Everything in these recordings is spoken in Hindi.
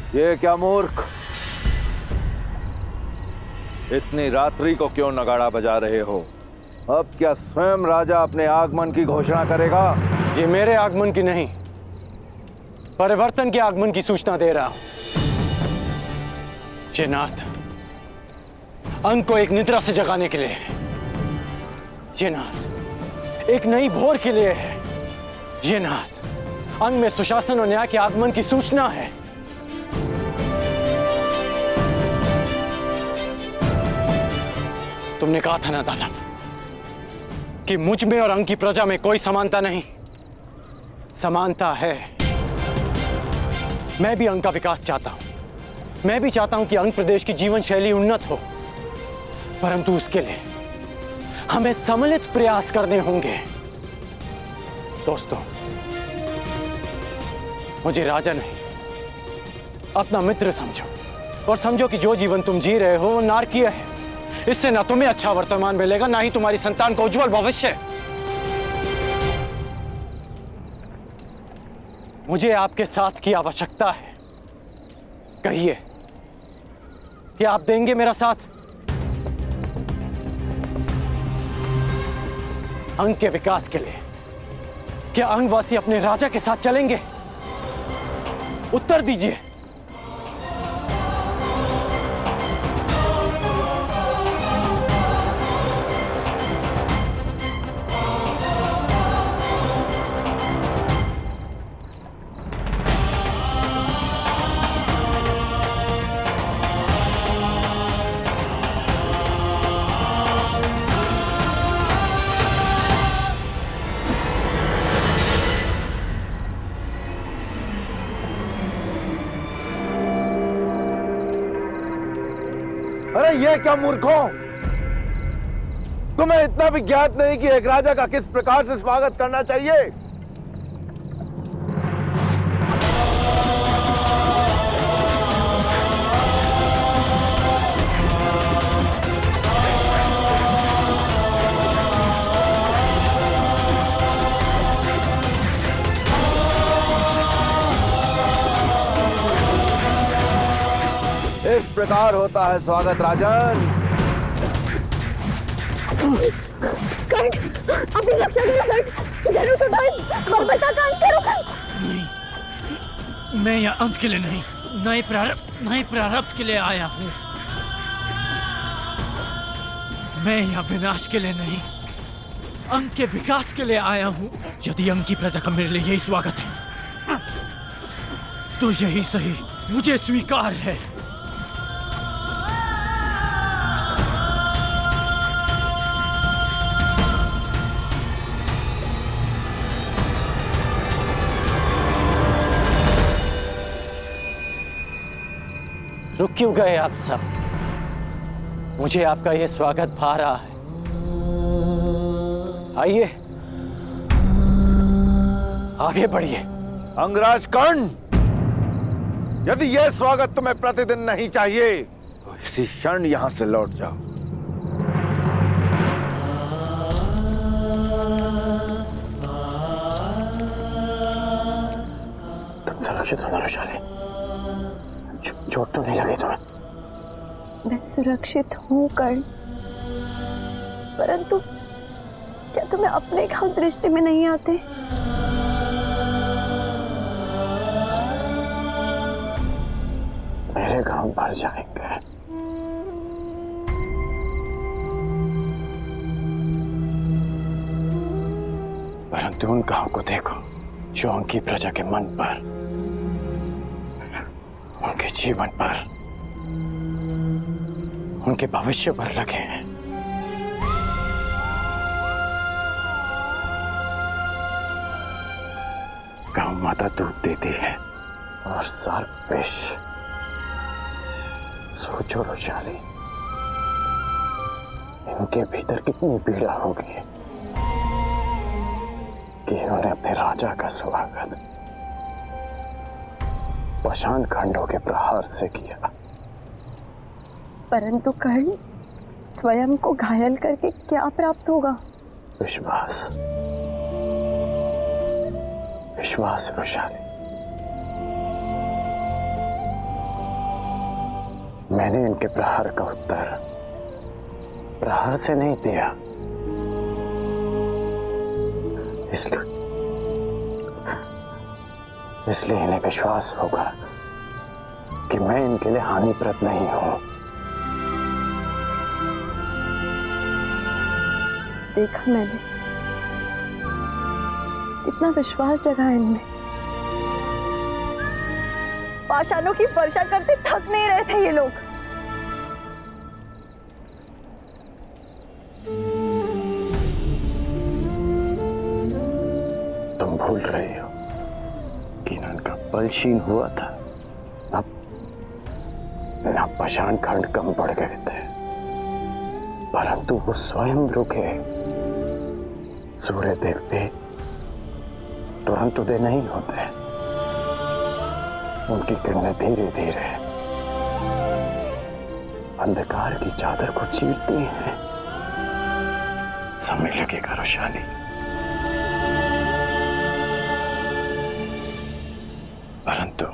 ये क्या मूर्ख, इतनी रात्रि को क्यों नगाड़ा बजा रहे हो? अब क्या स्वयं राजा अपने आगमन की घोषणा करेगा? ये मेरे आगमन की नहीं, परिवर्तन के आगमन की सूचना दे रहा हूं। ये नाथ अंग को एक निद्रा से जगाने के लिए है। ये नाथ एक नई भोर के लिए है। ये नाथ अंग में सुशासन और न्याय के आगमन की सूचना है। तुमने कहा था ना दानव कि मुझ में और अंग की प्रजा में कोई समानता नहीं। समानता है। मैं भी अंग का विकास चाहता हूं। मैं भी चाहता हूं कि अंग प्रदेश की जीवन शैली उन्नत हो, परंतु उसके लिए हमें सम्मिलित प्रयास करने होंगे। दोस्तों, मुझे राजा नहीं, अपना मित्र समझो और समझो कि जो जीवन तुम जी रहे हो वो नारकीय है। इससे ना तुम्हें अच्छा वर्तमान मिलेगा, ना ही तुम्हारी संतान को उज्जवल भविष्य। मुझे आपके साथ की आवश्यकता है। कहिए कि आप देंगे मेरा साथ? अंग के विकास के लिए क्या अंगवासी अपने राजा के साथ चलेंगे? उत्तर दीजिए। अरे ये क्या मूर्खों, तुम्हें इतना भी ज्ञात नहीं कि एक राजा का किस प्रकार से स्वागत करना चाहिए? इस प्रकार होता है स्वागत राजन। कर्ण, अपनी रक्षा करो कर्ण। धनुष उठाओ, बर्बरता का अंत करो कर्ण। नहीं, मैं यहाँ अंत के लिए नहीं, नए प्रारब्ध के लिए आया हूँ। मैं यहाँ विनाश के लिए नहीं, अंग के विकास के लिए आया हूँ। यदि अंग की प्रजा का मेरे लिए यही स्वागत है तो यही सही, मुझे स्वीकार है। रुक क्यों गए आप सब? मुझे आपका यह स्वागत भा रहा है। आइए, आगे बढ़िए। अंगराज कर्ण, यदि यह स्वागत तुम्हें प्रतिदिन नहीं चाहिए तो इसी क्षण यहां से लौट जाओ। तुम सुरक्षित हो धनुषाली? चोट तो नहीं लगी तुम्हें? मैं सुरक्षित हूँ कर्ण, परंतु क्या तुम्हें अपने घाव दृष्टि में नहीं आते? मेरे घाव भर जाएंगे, परंतु उन घाव को देखो जो उनकी प्रजा के मन पर, उनके जीवन पर, उनके भविष्य पर लगे हैं। गौ माता दूध देती है और सर्प विष। सोचो रोशाली, इनके भीतर कितनी पीड़ा होगी कि इन्होंने अपने राजा का स्वागत पाषाण खंडों के प्रहार से किया। परंतु कर्ण, स्वयं को घायल करके क्या प्राप्त होगा? विश्वास, विश्वास रोशाली। मैंने इनके प्रहार का उत्तर प्रहार से नहीं दिया, इसलिए इन्हें विश्वास होगा कि मैं इनके लिए हानिप्रद नहीं हूं। देखा मैंने, इतना विश्वास जगा इनमें। पाषाणों की वर्षा करते थक नहीं रहे थे ये लोग। तुम भूल रही हो कि इनका बल क्षीण हुआ था, न पाषाण खंड कम पड़ गए थे, परंतु वो स्वयं रुके। सूर्य देव पे तुरंत उदय नहीं होते, उनकी किरणें धीरे धीरे अंधकार की चादर को चीरती हैं। समय लगेगा रोशानी, परंतु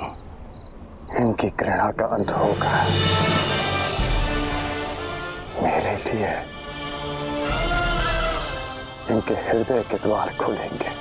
इनकी घृणा का अंत होगा। मेरे लिए इनके हृदय के द्वार खुलेंगे।